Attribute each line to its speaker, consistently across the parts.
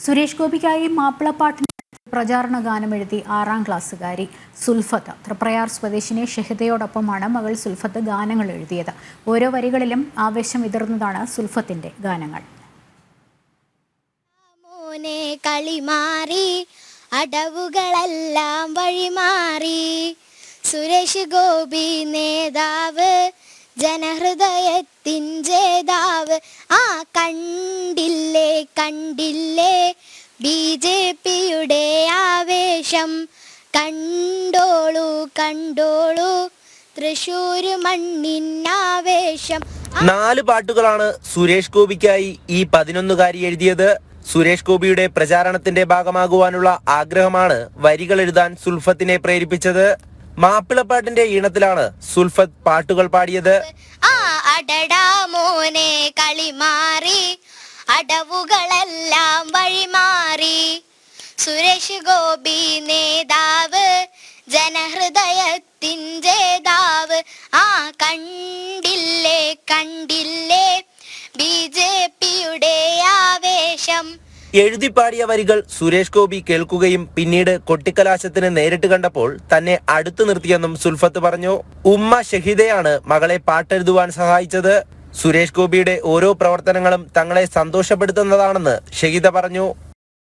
Speaker 1: സുരേഷ് ഗോപിക്കായി മാപ്പിളപ്പാട്ടിന് പ്രചാരണ ഗാനം എഴുതി 6ാം ക്ലാസ്സുകാരി സുൽഫത്ത് തൃപ്രയാർ സ്വദേശിനി ഷഹിദയോടൊപ്പമാണ് മകൾ സുൽഫത്ത് ഗാനങ്ങൾ എഴുതിയത്. ഓരോ വരികളിലും ആവേശം വിതറുന്നതാണ് സുൽഫത്തിന്റെ ഗാനങ്ങൾ.
Speaker 2: കളിമാറി അടവുകളെല്ലാം വഴിമാറി സുരേഷ് ഗോപി നേതാവ് ജനഹൃദയത്തിൻ ജേതാവ് കണ്ടില്ലേ കണ്ടില്ലേ BJPയുടെ ആവേശം കണ്ടോളൂ കണ്ടോളൂ തൃശ്ശൂർ മണ്ണിൻ ആവേശം.
Speaker 3: 4 പാട്ടുകളാണ് സുരേഷ് ഗോപിക്കായി ഈ 11കാരി എഴുതിയത്. സുരേഷ് ഗോപിയുടെ പ്രചാരണത്തിന്റെ ഭാഗമാകുവാനുള്ള ആഗ്രഹമാണ് വരികൾ എഴുതാൻ സുൽഫത്തിനെ പ്രേരിപ്പിച്ചത്. മാപ്പിളപ്പാട്ടിന്റെ ഈണത്തിലാണ് സുൽഫത്ത് പാട്ടുകൾ പാടിയത്.
Speaker 2: അടടാ മോനെ കളിമാറി അടവുകളെല്ലാം വഴിമാറി സുരേഷ് ഗോപി നേതാവ് ജനഹൃദയത്തിൻ ജേതാവ് കണ്ടില്ലേ കണ്ടില്ലേ BJPയുടെ ആവേശം.
Speaker 3: എഴുതിപ്പാടിയ വരികൾ സുരേഷ് ഗോപി കേൾക്കുകയും പിന്നീട് കൊട്ടിക്കലാശത്തിന് നേരിട്ട് കണ്ടപ്പോൾ തന്നെ അടുത്തു നിർത്തിയെന്നും സുൽഫത്ത് പറഞ്ഞു. ഉമ്മ ഷഹിദയാണ് മകളെ പാട്ടെഴുതുവാൻ സഹായിച്ചത്. സുരേഷ് ഗോപിയുടെ ഓരോ പ്രവർത്തനങ്ങളും തങ്ങളെ സന്തോഷപ്പെടുത്തുന്നതാണെന്ന് ഷഹിദ പറഞ്ഞു.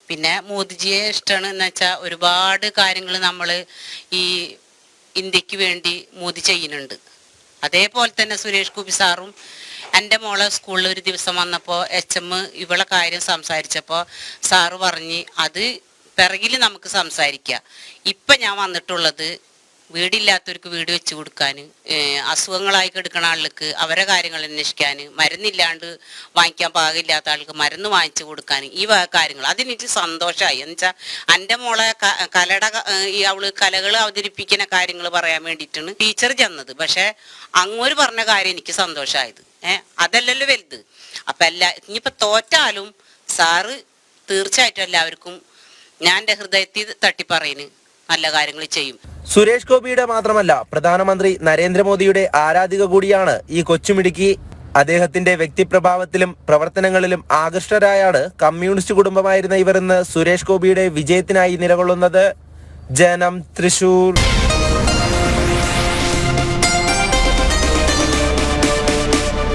Speaker 4: പിന്നെ മോദിജിയെ ഇഷ്ടമാണ് എന്ന് വെച്ചാൽ ഒരുപാട് കാര്യങ്ങൾ നമ്മൾ ഈ ഇന്ത്യക്ക് വേണ്ടി മോദി ചെയ്യുന്നുണ്ട്. അതേപോലെ തന്നെ സുരേഷ് ഗോപി സാറും എൻ്റെ മോളെ സ്കൂളിൽ ഒരു ദിവസം വന്നപ്പോൾ HM ഇവളെ കാര്യം സംസാരിച്ചപ്പോൾ സാറ് പറഞ്ഞ് അത് പിറകിൽ നമുക്ക് സംസാരിക്കാം. ഇപ്പം ഞാൻ വന്നിട്ടുള്ളത് വീടില്ലാത്തവർക്ക് വീട് വെച്ച് കൊടുക്കാൻ, അസുഖങ്ങളായി കിടക്കുന്ന ആളുകൾക്ക് അവരെ കാര്യങ്ങൾ അന്വേഷിക്കാൻ, മരുന്നില്ലാണ്ട് വാങ്ങിക്കാൻ പാകില്ലാത്ത ആൾക്ക് മരുന്ന് വാങ്ങിച്ചു കൊടുക്കാൻ, ഈ കാര്യങ്ങൾ അതെനിക്ക് സന്തോഷമായി. എന്ന് വെച്ചാൽ എൻ്റെ മോളെ അവള് കലകൾ അവതരിപ്പിക്കുന്ന കാര്യങ്ങൾ പറയാൻ വേണ്ടിയിട്ടാണ് ടീച്ചർ ചെന്നത്. പക്ഷെ അങ്ങോട്ട് പറഞ്ഞ കാര്യം എനിക്ക് സന്തോഷമായത്. അതല്ലല്ലോ വലുത്. അപ്പം ഇനിയിപ്പോൾ തോറ്റാലും സാറ് തീർച്ചയായിട്ടും എല്ലാവർക്കും ഞാൻ എൻ്റെ ഹൃദയത്തിൽ തട്ടിപ്പറയുന്നു നല്ല കാര്യങ്ങൾ ചെയ്യും.
Speaker 3: സുരേഷ് ഗോപിയുടെ മാത്രമല്ല പ്രധാനമന്ത്രി നരേന്ദ്രമോദിയുടെ ആരാധിക കൂടിയാണ് ഈ കൊച്ചുമിടുക്കി. അദ്ദേഹത്തിന്റെ വ്യക്തിപ്രഭാവത്തിലും പ്രവർത്തനങ്ങളിലും ആകൃഷ്ടരായാണ് കമ്മ്യൂണിസ്റ്റ് കുടുംബമായിരുന്ന ഇവരെന്ന് സുരേഷ് ഗോപിയുടെ വിജയത്തിനായി നിലകൊള്ളുന്നത്. ജനം, തൃശൂർ.